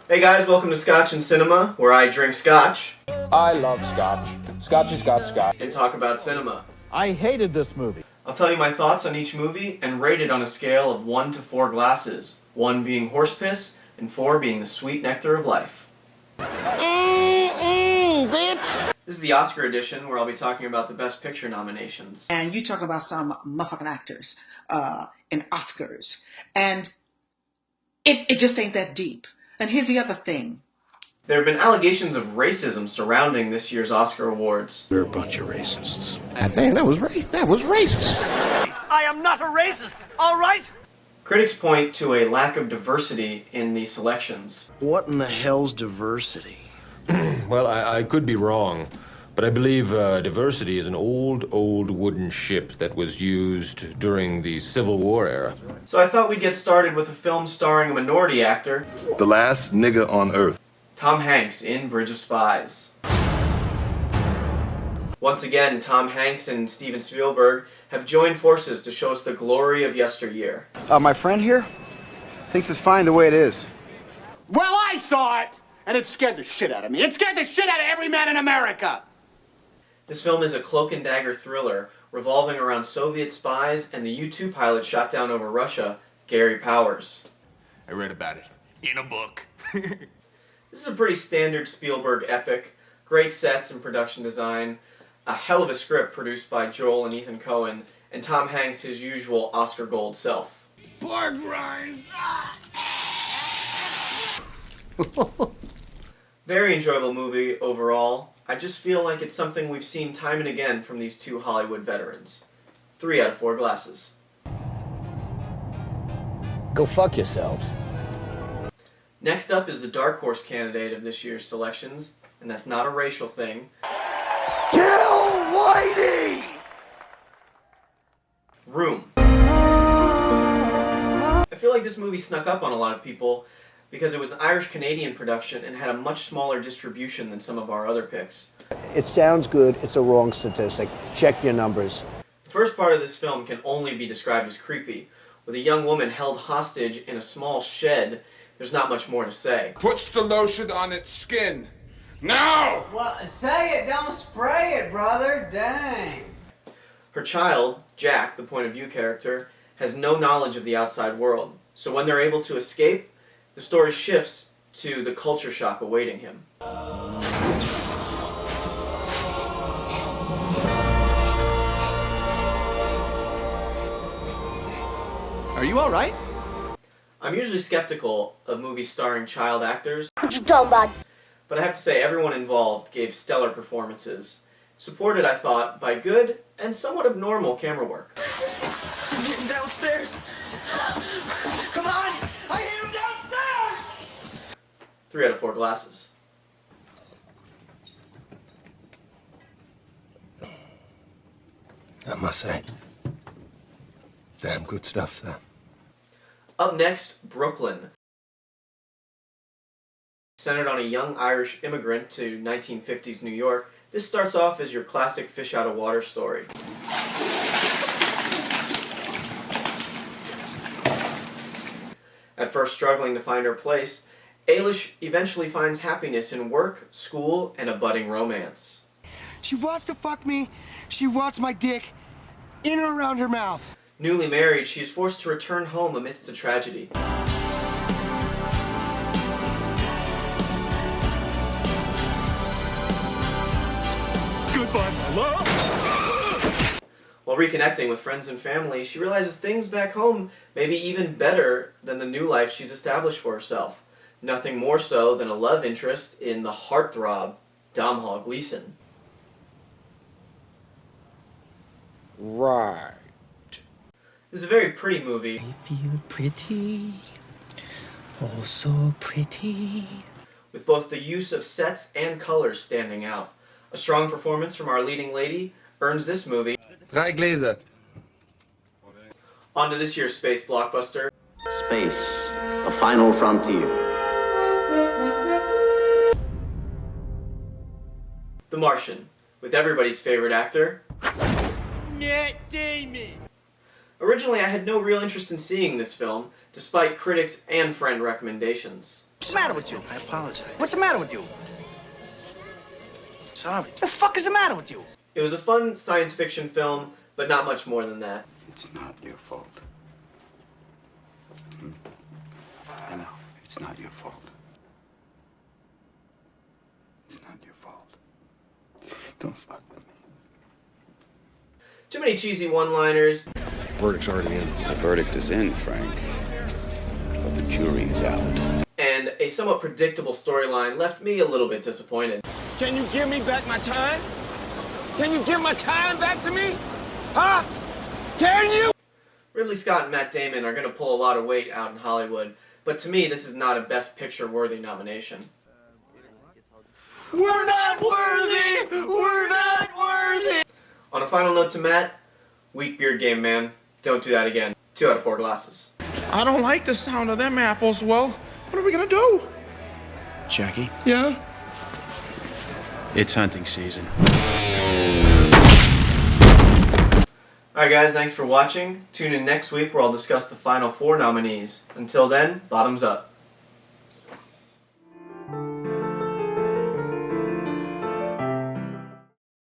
Hey guys, welcome to Scotch and Cinema, where I drink scotch I love Scotch. Scotch has got Scotch. and talk about cinema. I hated this movie. I'll tell you my thoughts on each movie and rate it on a scale of 1 to 4 glasses, 1 being horse piss and 4 being the sweet nectar of life. Bitch. This is the Oscar edition, where I'll be talking about the Best Picture nominations. And you talk about some motherfucking actors in Oscars, and it just ain't that deep. And here's the other thing. There have been allegations of racism surrounding this year's Oscar awards. They're a bunch of racists. Damn, that was racist. I am not a racist, all right? Critics point to a lack of diversity in the selections. What in the hell's diversity? Well, I could be wrong, but I believe diversity is an old wooden ship that was used during the Civil War era. So I thought we'd get started with a film starring a minority actor, The last nigga on earth. Tom Hanks in Bridge of Spies. Once again, Tom Hanks and Steven Spielberg have joined forces to show us the glory of yesteryear. My friend here thinks it's fine the way it is. Well, I saw it, and it scared the shit out of me. It scared the shit out of every man in America. This film is a cloak and dagger thriller revolving around Soviet spies and the U-2 pilot shot down over Russia, Gary Powers. I read about it in a book. This is a pretty standard Spielberg epic, great sets and production design, a hell of a script produced by Joel and Ethan Coen, and Tom Hanks his usual Oscar Gold self. Pork rinds. Very enjoyable movie overall. I just feel like it's something we've seen time and again from these two Hollywood veterans. 3 out of 4 glasses. Go fuck yourselves. Next up is the dark horse candidate of this year's selections, and that's not a racial thing. Kill Whitey! Room. I feel like this movie snuck up on a lot of people because it was an Irish-Canadian production and had a much smaller distribution than some of our other picks. It sounds good. It's a wrong statistic. Check your numbers. The first part of this film can only be described as creepy. With a young woman held hostage in a small shed, there's not much more to say. Puts the lotion on its skin. Now! Well, say it, don't spray it, brother. Dang. Her child, Jack, the point of view character, has no knowledge of the outside world. So when they're able to escape, the story shifts to the culture shock awaiting him. Are you all right? I'm usually skeptical of movies starring child actors, What you talking about? but I have to say everyone involved gave stellar performances, supported, I thought, by good and somewhat abnormal camera work. I'm getting downstairs. Come on! I hear him downstairs! 3 out of 4 glasses. I must say, damn good stuff, sir. Up next, Brooklyn. Centered on a young Irish immigrant to 1950s New York, this starts off as your classic fish out of water story. At first struggling to find her place, Ailish eventually finds happiness in work, school, and a budding romance. She wants to fuck me. She wants my dick in or around her mouth. Newly married, she is forced to return home amidst a tragedy. Goodbye, my love. While reconnecting with friends and family, she realizes things back home may be even better than the new life she's established for herself. Nothing more so than a love interest in the heartthrob, Domhnall Gleeson. Right. This is a very pretty movie. I feel pretty. Oh, so pretty. With both the use of sets and colors standing out. A strong performance from our leading lady earns this movie 3 Gläser. onto this year's space blockbuster. Space, a final frontier. The Martian, with everybody's favorite actor, Matt Damon. Originally, I had no real interest in seeing this film, despite critics and friend recommendations. What's the matter with you? I apologize. What's the matter with you? Sorry. What the fuck is the matter with you? It was a fun science fiction film, but not much more than that. It's not your fault. I know. It's not your fault. It's not your fault. Don't fuck with me. Too many cheesy one-liners, Verdict's already in. The verdict is in, Frank. But the jury is out. and a somewhat predictable storyline left me a little bit disappointed. Can you give me back my time? Can you give my time back to me? Huh? Can you? Ridley Scott and Matt Damon are going to pull a lot of weight out in Hollywood, but to me this is not a Best Picture-worthy nomination. We're not worthy! We're not worthy! On a final note to Matt, weak beard game, man. Don't do that again. 2 out of 4 glasses. I don't like the sound of them apples, Will. What are we gonna do? Jackie, Yeah? it's hunting season. Alright guys, thanks for watching. Tune in next week where I'll discuss the final 4 nominees. Until then, bottoms up.